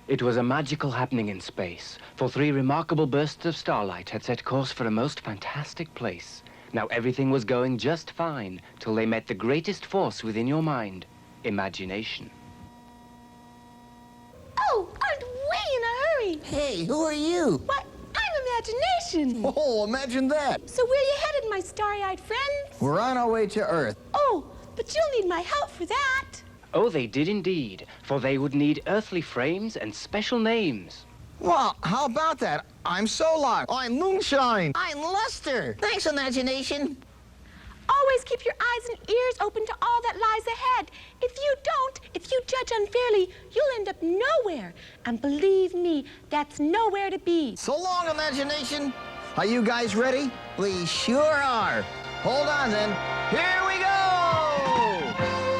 It was a magical happening in space, for 3 remarkable bursts of starlight had set course for a most fantastic place. Now everything was going just fine, till they met the greatest force within your mind, imagination. Oh, I'm way in a hurry. Hey, who are you? Why, I'm imagination. Oh, imagine that. So where you headed, my starry-eyed friends? We're on our way to Earth. Oh, but you'll need my help for that. Oh, they did indeed, for they would need earthly frames and special names. Well, how about that? I'm Solar. I'm Moonshine. I'm Luster. Thanks, imagination. Always keep your eyes and ears open to all that lies ahead. If you don't, if you judge unfairly, you'll end up nowhere. And believe me, that's nowhere to be. So long, imagination. Are you guys ready? We sure are. Hold on, then. Here we go!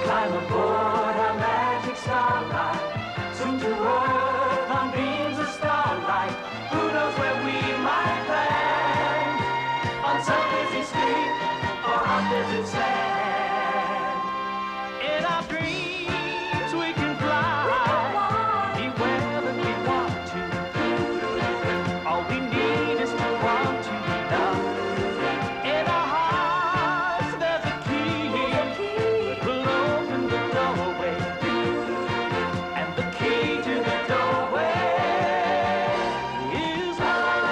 Climb aboard our magic starlight, soon to Earth on beams of starlight. Who knows where we might land? On some busy street or on desert sand. In our dreams we can fly, be wherever we want to. All we need is to want to be loved. In our hearts there's a key that will open the doorway, and the key to the doorway is love.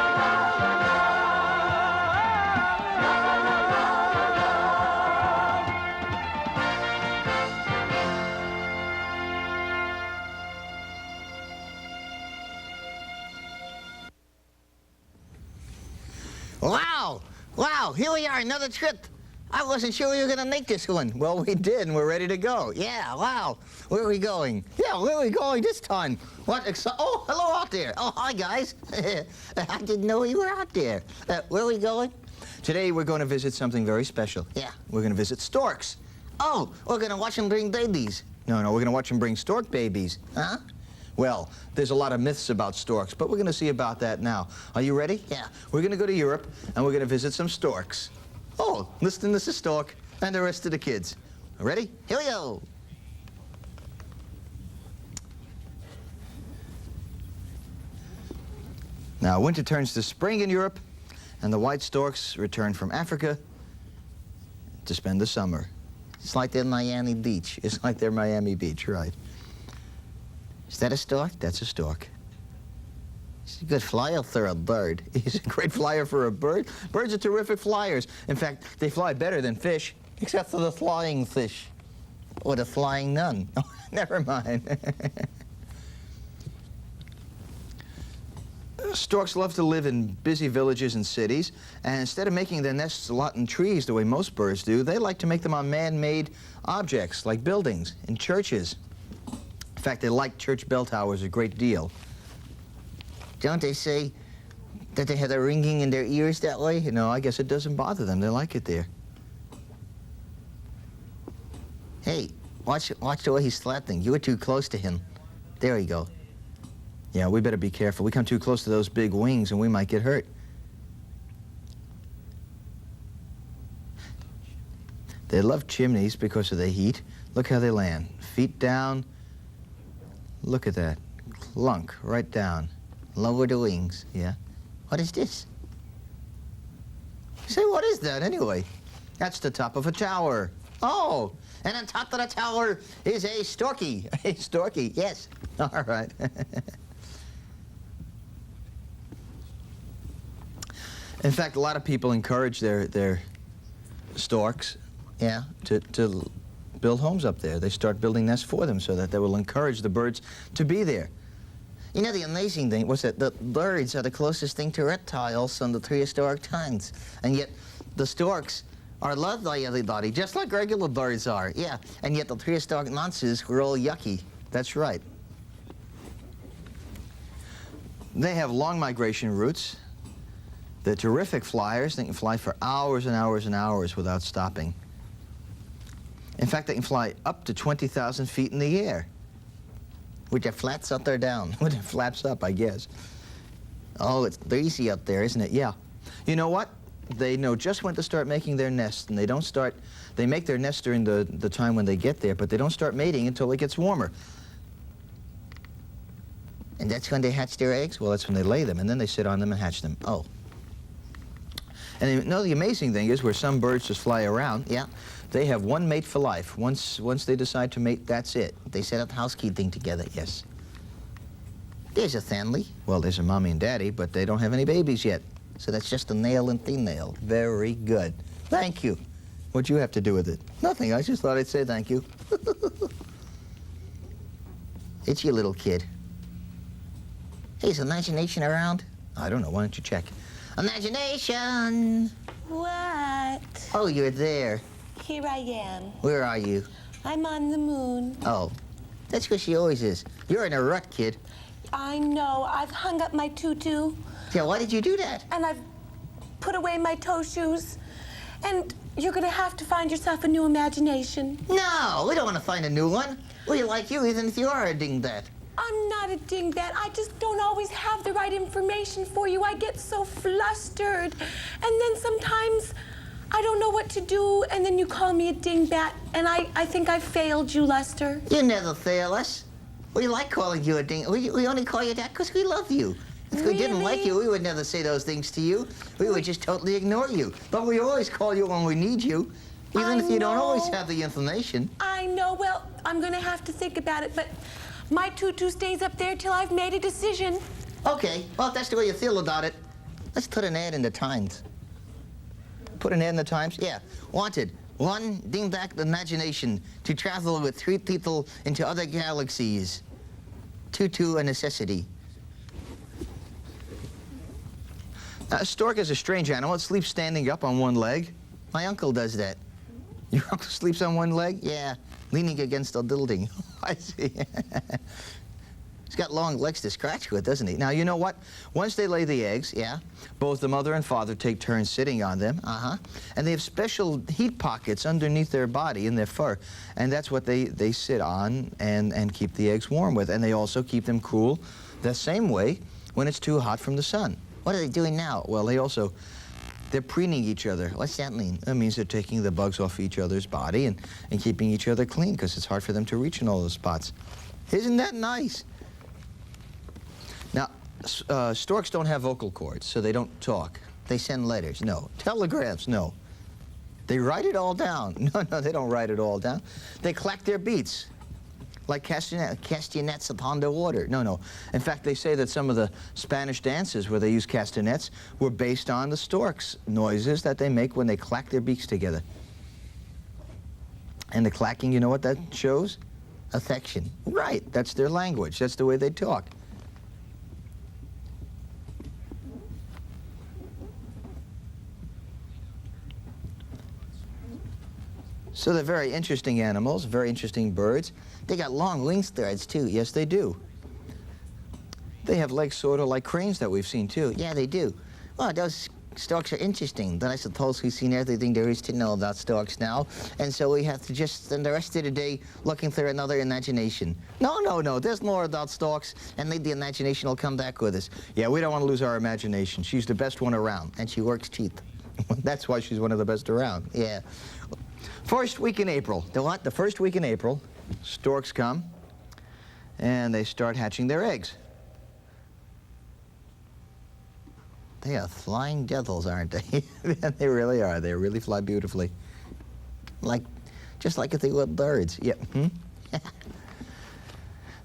Wow! Wow, here we are, another trip. I wasn't sure we were going to make this one. Well, we did, and we're ready to go. Yeah, wow. Where are we going? Yeah, where are we going this time? What oh, hello out there. Oh, hi, guys. I didn't know you were out there. Where are we going? Today, we're going to visit something very special. Yeah, we're going to visit storks. Oh, we're going to watch them bring babies. No, we're going to watch them bring stork babies. Huh? Well, there's a lot of myths about storks, but we're going to see about that now. Are you ready? Yeah. We're going to go to Europe, and we're going to visit some storks. Oh, listen, this is Stork, and the rest of the kids. Ready? Here we go. Now, winter turns to spring in Europe, and the white storks return from Africa to spend the summer. It's like they're Miami Beach. It's like they're Miami Beach, right? Is that a stork? That's a stork. He's a good flyer for a bird. He's a great flyer for a bird. Birds are terrific flyers. In fact, they fly better than fish, except for the flying fish. Or the flying nun. Oh, never mind. Storks love to live in busy villages and cities, and instead of making their nests a lot in trees the way most birds do, they like to make them on man-made objects, like buildings and churches. In fact, they like church bell towers a great deal. Don't they say that they have the ringing in their ears that way? No, I guess it doesn't bother them. They like it there. Hey, watch the way he's flapping. You were too close to him. There you go. Yeah, we better be careful. We come too close to those big wings and we might get hurt. They love chimneys because of the heat. Look how they land. Feet down. Look at that. Clunk, right down. Lower the wings, yeah. What is this? Say, what is that anyway? That's the top of a tower. Oh, and on top of the tower is a storky. A storky, yes. All right. In fact, a lot of people encourage their storks, yeah, to build homes up there. They start building nests for them so that they will encourage the birds to be there. You know, the amazing thing was that the birds are the closest thing to reptiles on the prehistoric times. And yet, the storks are loved by everybody, just like regular birds are. Yeah, and yet the prehistoric monsters were all yucky. That's right. They have long migration routes. They're terrific flyers. They can fly for hours and hours and hours without stopping. In fact, they can fly up to 20,000 feet in the air. With their flats up or down? With their flaps up, I guess. Oh, it's breezy up there, isn't it? Yeah. You know what? They know just when to start making their nest, and they make their nest during the time when they get there, but they don't start mating until it gets warmer. And that's when they hatch their eggs? Well, that's when they lay them, and then they sit on them and hatch them. Oh. And you know, the amazing thing is where some birds just fly around, yeah, they have one mate for life. Once they decide to mate, that's it. They set up housekeeping together, yes. There's a family. Well, there's a mommy and daddy, but they don't have any babies yet. So that's just a male and female. Very good. Thank you. What'd you have to do with it? Nothing. I just thought I'd say thank you. It's your little kid. Hey, is imagination around? I don't know. Why don't you check? Imagination! What? Oh, you're there. Here I am. Where are you? I'm on the moon. Oh, that's where she always is. You're in a rut, kid. I know. I've hung up my tutu. Yeah, why did you do that? And I've put away my toe shoes. And you're gonna have to find yourself a new imagination. No, we don't want to find a new one. We like you, even if you are a dingbat. I'm not a dingbat. I just don't always have the right information for you. I get so flustered. And then sometimes I don't know what to do, and then you call me a dingbat, and I think I failed you, Lester. You never fail us. We like calling you a ding. We only call you that because we love you. If we didn't like you, we would never say those things to you. We would just totally ignore you. But we always call you when we need you, even if you don't always have the information. I know. Well, I'm going to have to think about it, but my tutu stays up there till I've made a decision. Okay. Well, if that's the way you feel about it, let's put an ad in the Times. Put an ad in the Times? Yeah. Wanted. One dingbat imagination to travel with 3 people into other galaxies. Tutu a necessity. A stork is a strange animal. It sleeps standing up on one leg. My uncle does that. Your uncle sleeps on one leg? Yeah, leaning against a building. I see. He's got long legs to scratch with, doesn't he? Now, you know what? Once they lay the eggs, yeah, both the mother and father take turns sitting on them, and they have special heat pockets underneath their body in their fur, and that's what they sit on and keep the eggs warm with, and they also keep them cool the same way when it's too hot from the sun. What are they doing now? Well, they're preening each other. What's that mean? That means they're taking the bugs off each other's body and keeping each other clean because it's hard for them to reach in all those spots. Isn't that nice? Now, storks don't have vocal cords, so they don't talk. They send letters, no. Telegrams, no. They write it all down. No, they don't write it all down. They clack their beats, like castanets upon the water. No. In fact, they say that some of the Spanish dances where they use castanets were based on the storks' noises that they make when they clack their beaks together. And the clacking, you know what that shows? Affection. Right, that's their language. That's the way they talk. So they're very interesting animals, very interesting birds. They got long wing threads, too. Yes, they do. They have legs sort of like cranes that we've seen, too. Yeah, they do. Well, those storks are interesting. Then I suppose we've seen everything there is to know about storks now. And so we have to just spend the rest of the day looking for another imagination. No. There's more about storks, and maybe the imagination will come back with us. Yeah, we don't want to lose our imagination. She's the best one around, and she works cheap. That's why she's one of the best around. Yeah. First week in April. The what? The first week in April, storks come, and they start hatching their eggs. They are flying devils, aren't they? They really are. They really fly beautifully. Just like if they were birds. Yep.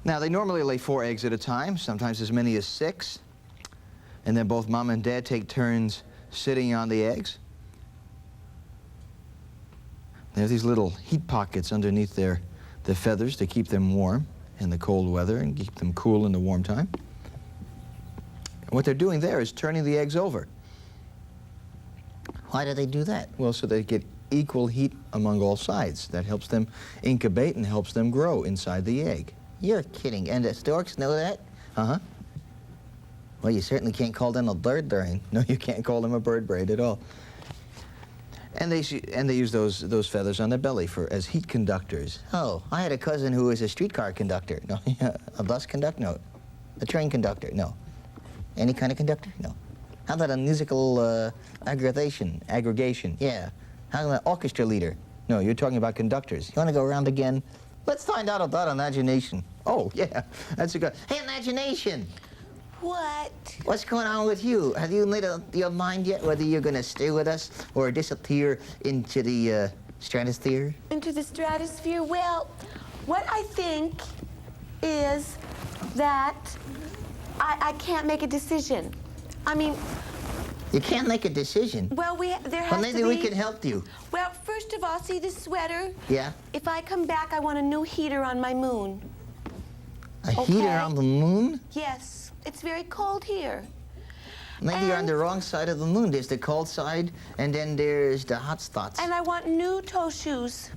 Now, they normally lay 4 eggs at a time, sometimes as many as 6. And then both mom and dad take turns sitting on the eggs. They have these little heat pockets underneath their feathers to keep them warm in the cold weather and keep them cool in the warm time. And what they're doing there is turning the eggs over. Why do they do that? Well, so they get equal heat among all sides. That helps them incubate and helps them grow inside the egg. You're kidding. And the storks know that? Uh-huh. Well, you certainly can't call them a bird brain. No, you can't call them a bird brain at all. And they use those feathers on their belly as heat conductors. Oh, I had a cousin who was a streetcar conductor. No, a bus conductor? No. A train conductor? No. Any kind of conductor? No. How about a musical aggregation? Yeah. How about an orchestra leader? No, you're talking about conductors. You want to go around again? Let's find out about imagination. Oh, yeah, that's a good... Hey, imagination! What? What's going on with you? Have you made up your mind yet whether you're going to stay with us or disappear into the stratosphere? Into the stratosphere? Well, what I think is that I can't make a decision. I mean... You can't make a decision. Well, there has to be... Well, maybe we can help you. Well, first of all, see this sweater? Yeah? If I come back, I want a new heater on my moon. A heater on the moon? Yes. It's very cold here. Maybe you're on the wrong side of the moon. There's the cold side, and then there's the hot spots. And I want new toe shoes.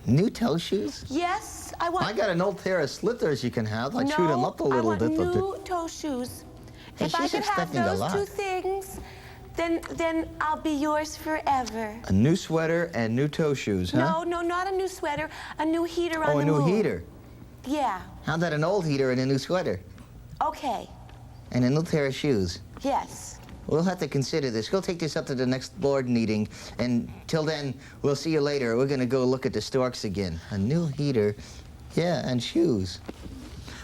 New toe shoes? Yes, I want... I got an old pair of slippers you can have. I'll shoot them up a little bit. I want new toe shoes. Hey, if I she's could have expecting a those lot. two things, then I'll be yours forever. A new sweater and new toe shoes, huh? No, not a new sweater. A new heater on Oh, the a new moon. heater. Yeah. How about an old heater and a new sweater? Okay. And a new pair of shoes? Yes. We'll have to consider this. We'll take this up to the next board meeting, and till then, we'll see you later. We're going to go look at the storks again. A new heater, yeah, and shoes.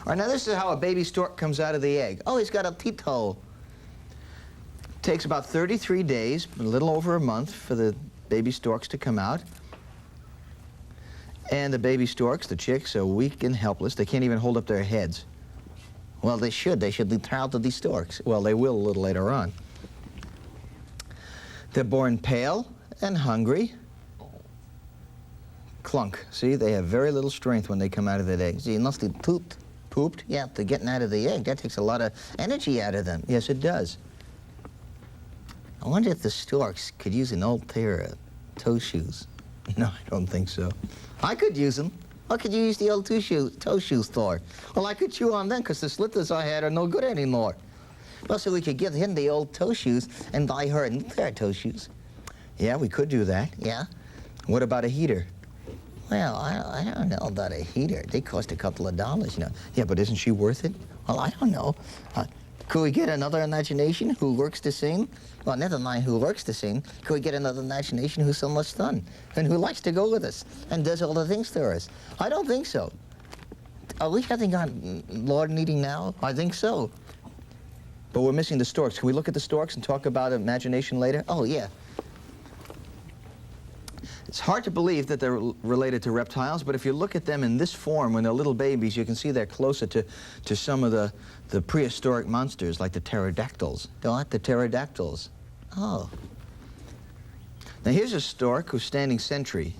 All right, now this is how a baby stork comes out of the egg. Oh, he's got a teat hole. Takes about 33 days, a little over a month, for the baby storks to come out. And the baby storks, the chicks, are weak and helpless. They can't even hold up their heads. Well, they should. They should be proud of these storks. Well, they will a little later on. They're born pale and hungry. Clunk. See, they have very little strength when they come out of that egg. See, unless they pooped. Yeah, they're getting out of the egg. That takes a lot of energy out of them. Yes, it does. I wonder if the storks could use an old pair of toe shoes. No, I don't think so. I could use them. What could you use the old toe shoes for? Well, I could chew on them because the slippers I had are no good anymore. Well, so we could give him the old toe shoes and buy her a new pair of toe shoes. Yeah, we could do that. Yeah. What about a heater? Well, I don't know about a heater. They cost a couple of dollars, you know. Yeah, but isn't she worth it? Well, I don't know. Could we get another imagination who works to sing? Well, never mind who works to sing. Could we get another imagination who's so much fun and who likes to go with us and does all the things for us? I don't think so. Are we having a Lord meeting now? I think so. But we're missing the storks. Can we look at the storks and talk about imagination later? Oh, yeah. It's hard to believe that they're related to reptiles, but if you look at them in this form when they're little babies, you can see they're closer to some of the prehistoric monsters, like the pterodactyls. Don't the pterodactyls? Oh. Now here's a stork who's standing sentry,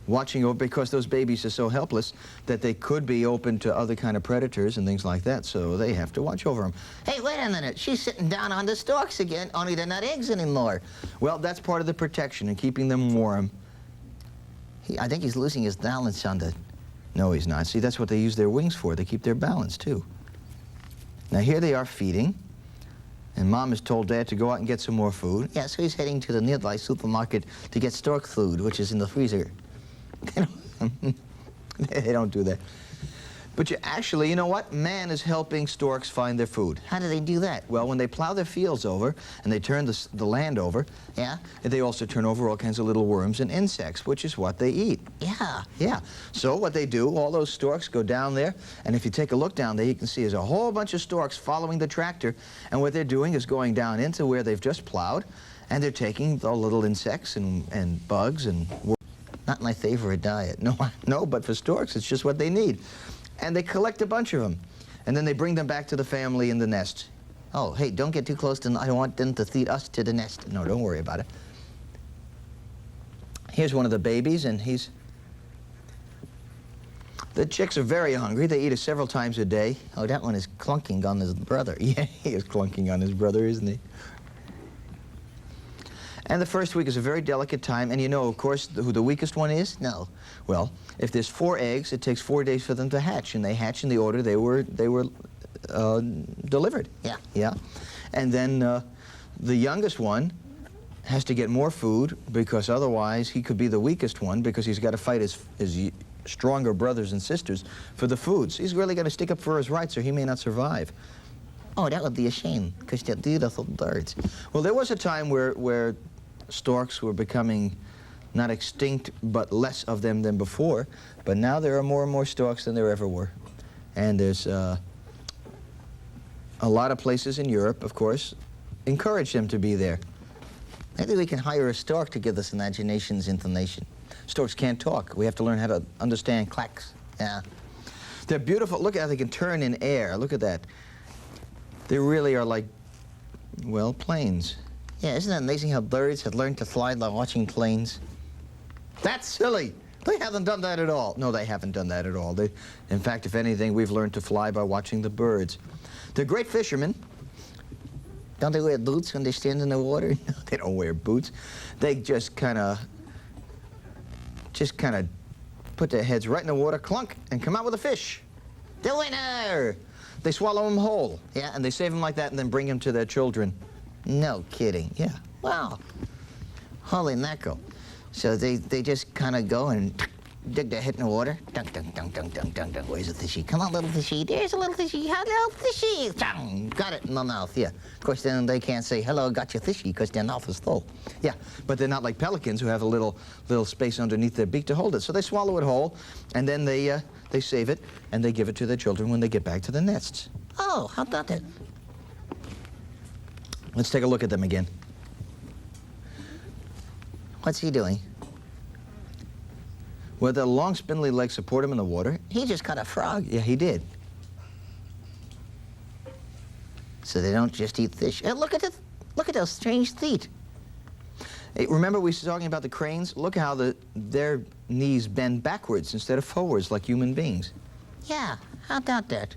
watching over, because those babies are so helpless that they could be open to other kind of predators and things like that, so they have to watch over them. Hey, wait a minute. She's sitting down on the storks again, only they're not eggs anymore. Well, that's part of the protection and keeping them warm. I think he's losing his balance on the... No, he's not. See, that's what they use their wings for. They keep their balance, too. Now, here they are feeding, and Mom has told Dad to go out and get some more food. Yeah, so he's heading to the nearby supermarket to get stork food, which is in the freezer. They don't do that. But you know what? Man is helping storks find their food. How do they do that? Well, when they plow their fields over and they turn the land over, yeah, they also turn over all kinds of little worms and insects, which is what they eat. Yeah. So what they do, all those storks go down there, and if you take a look down there, you can see there's a whole bunch of storks following the tractor, and what they're doing is going down into where they've just plowed, and they're taking the little insects and bugs and worms. Not my favorite diet. No, but for storks, it's just what they need. And they collect a bunch of them. And then they bring them back to the family in the nest. Oh, hey, don't get too close to them. I don't want them to feed us to the nest. No, don't worry about it. Here's one of the babies, and the chicks are very hungry. They eat it several times a day. Oh, that one is clunking on his brother. Yeah, he is clunking on his brother, isn't he? And the first week is a very delicate time, and you know, of course, who the weakest one is? No. Well, if there's 4 eggs, it takes 4 days for them to hatch, and they hatch in the order they were delivered. Yeah. And then the youngest one has to get more food, because otherwise he could be the weakest one, because he's got to fight his stronger brothers and sisters for the food. So he's really got to stick up for his rights, or he may not survive. Oh, that would be a shame, because they're beautiful birds. Well, there was a time where storks were becoming not extinct, but less of them than before. But now there are more and more storks than there ever were. And there's a lot of places in Europe, of course, encourage them to be there. Maybe we can hire a stork to give us imagination's information. Storks can't talk. We have to learn how to understand clacks. Yeah. They're beautiful. Look at how they can turn in air. Look at that. They really are like, well, planes. Yeah, isn't it amazing how birds have learned to fly by watching planes? That's silly. They haven't done that at all. No, they haven't done that at all. In fact, if anything, we've learned to fly by watching the birds. They're great fishermen. Don't they wear boots when they stand in the water? No, they don't wear boots. They just kind of put their heads right in the water, clunk, and come out with a fish. The winner! They swallow them whole, yeah, and they save them like that and then bring them to their children. No kidding, yeah. Wow. Holy mackerel. So they just kind of go and dig their head in the water. Dunk, dunk, dunk, dunk, dunk, dunk, dunk. Where's the fishy? Come on, little fishy. There's a little fishy. Hello, fishy. Dunk. Got it in the mouth, yeah. Of course, then they can't say, hello, got your fishy, because their mouth is full. Yeah, but they're not like pelicans who have a little space underneath their beak to hold it. So they swallow it whole, and then they save it, and they give it to their children when they get back to the nests. Oh, how about that? Let's take a look at them again. What's he doing? Well, the long spindly legs support him in the water. He just caught a frog. Yeah, he did. So they don't just eat fish. And look at those strange feet. Hey, remember we were talking about the cranes? Look how their knees bend backwards instead of forwards like human beings. Yeah, how about that?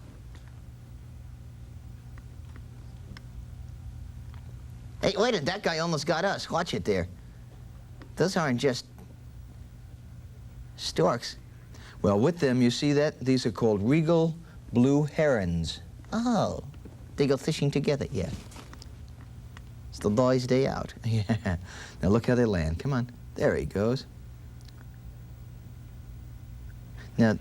Hey, wait a minute, that guy almost got us. Watch it there. Those aren't just storks. Well, with them, you see that? These are called regal blue herons. Oh, they go fishing together, yeah. It's the boys' day out. Yeah. Now look how they land. Come on. There he goes. Now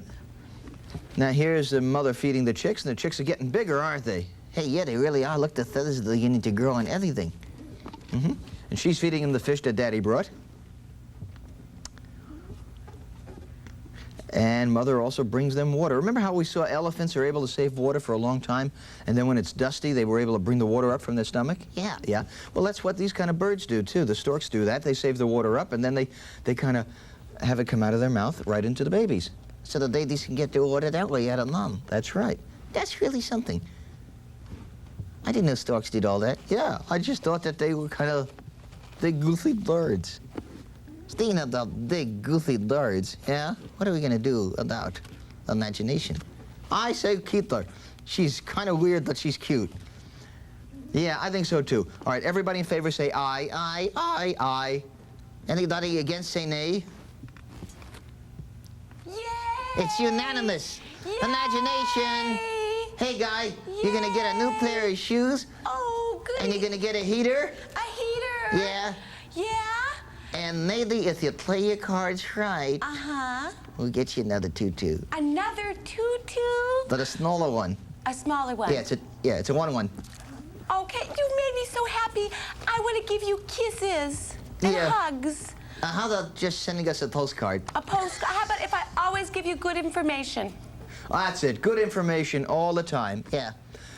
here's the mother feeding the chicks, and the chicks are getting bigger, aren't they? Hey, yeah, they really are. Look, the feathers are beginning to grow and everything. Mm-hmm. And she's feeding him the fish that Daddy brought. And Mother also brings them water. Remember how we saw elephants are able to save water for a long time, and then when it's dusty, they were able to bring the water up from their stomach? Yeah. Yeah. Well, that's what these kind of birds do, too. The storks do that. They save the water up, and then they kind of have it come out of their mouth right into the babies. So the babies can get their water that way out of mom. That's right. That's really something. I didn't know storks did all that. Yeah, I just thought that they were kind of big, goofy birds. Speaking about big, goofy birds, yeah, what are we going to do about imagination? I say keep her. She's kind of weird, but she's cute. Yeah, I think so, too. All right, everybody in favor say aye, aye, aye, aye. Anybody against say nay? Yay! It's unanimous. Yay! Imagination. Hey, guy, you're going to get a new pair of shoes. Oh, good. And you're going to get a heater. A heater. Yeah. Yeah. And maybe if you play your cards right, Uh-huh. we'll get you another tutu. Another tutu? But a smaller one. A smaller one. Yeah, it's a 1-1. Okay, you made me so happy. I want to give you kisses and Yeah. hugs. How about just sending us a postcard? A post. How about if I always give you good information? That's it. Good information all the time. Yeah.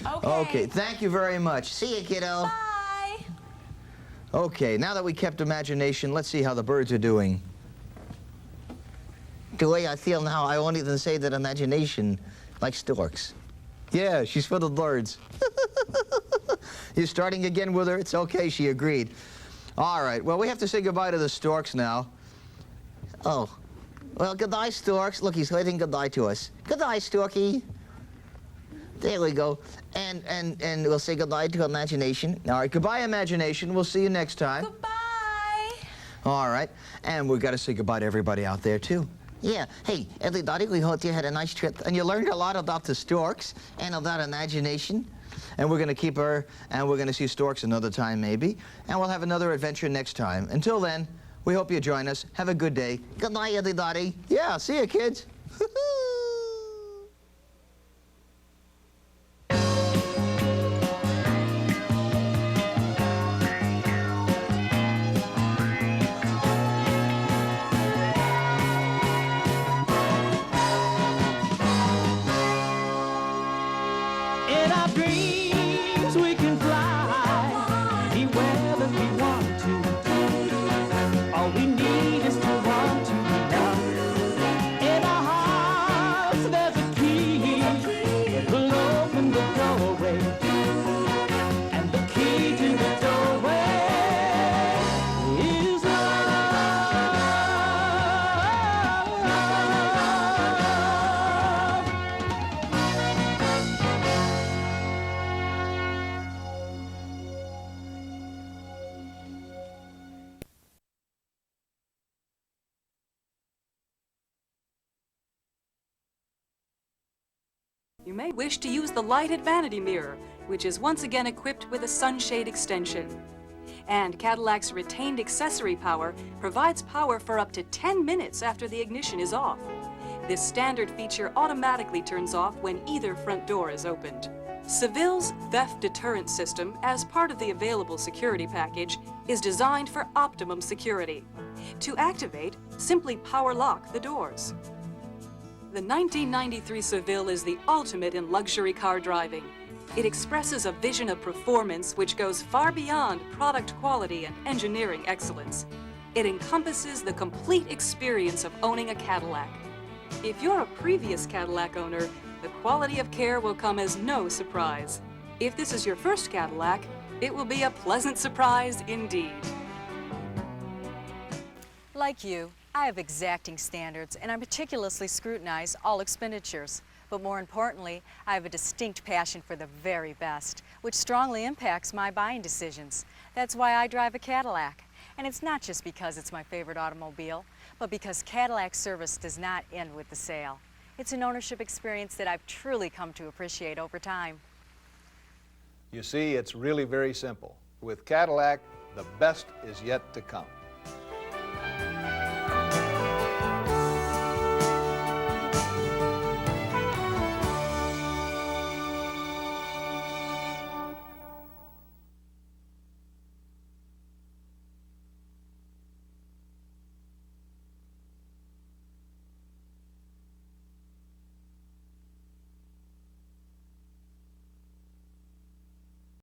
Okay. Okay, thank you very much. See you, kiddo. Bye. Okay, now that we kept imagination, let's see how the birds are doing. The way I feel now, I won't even say that imagination likes storks. Yeah, she's for the birds. You're starting again with her? It's okay, she agreed. All right, well, we have to say goodbye to the storks now. Oh, well, goodbye, storks. Look, he's waving goodbye to us. Goodbye, Storky. There we go. And we'll say goodbye to imagination. All right, goodbye, imagination. We'll see you next time. Goodbye. All right, and we've got to say goodbye to everybody out there, too. Yeah, hey, everybody, we hope you had a nice trip, and you learned a lot about the storks and about imagination. And we're going to keep her, and we're going to see storks another time, maybe. And we'll have another adventure next time. Until then, we hope you join us. Have a good day. Good night, everybody. Yeah, see you, kids. You may wish to use the lighted vanity mirror, which is once again equipped with a sunshade extension. And Cadillac's retained accessory power provides power for up to 10 minutes after the ignition is off. This standard feature automatically turns off when either front door is opened. Seville's theft deterrent system, as part of the available security package, is designed for optimum security. To activate, simply power lock the doors. The 1993 Seville is the ultimate in luxury car driving. It expresses a vision of performance which goes far beyond product quality and engineering excellence. It encompasses the complete experience of owning a Cadillac. If you're a previous Cadillac owner, the quality of care will come as no surprise. If this is your first Cadillac, it will be a pleasant surprise indeed. Like you, I have exacting standards and I meticulously scrutinize all expenditures. But more importantly, I have a distinct passion for the very best, which strongly impacts my buying decisions. That's why I drive a Cadillac. And it's not just because it's my favorite automobile, but because Cadillac service does not end with the sale. It's an ownership experience that I've truly come to appreciate over time. You see, it's really very simple. With Cadillac, the best is yet to come.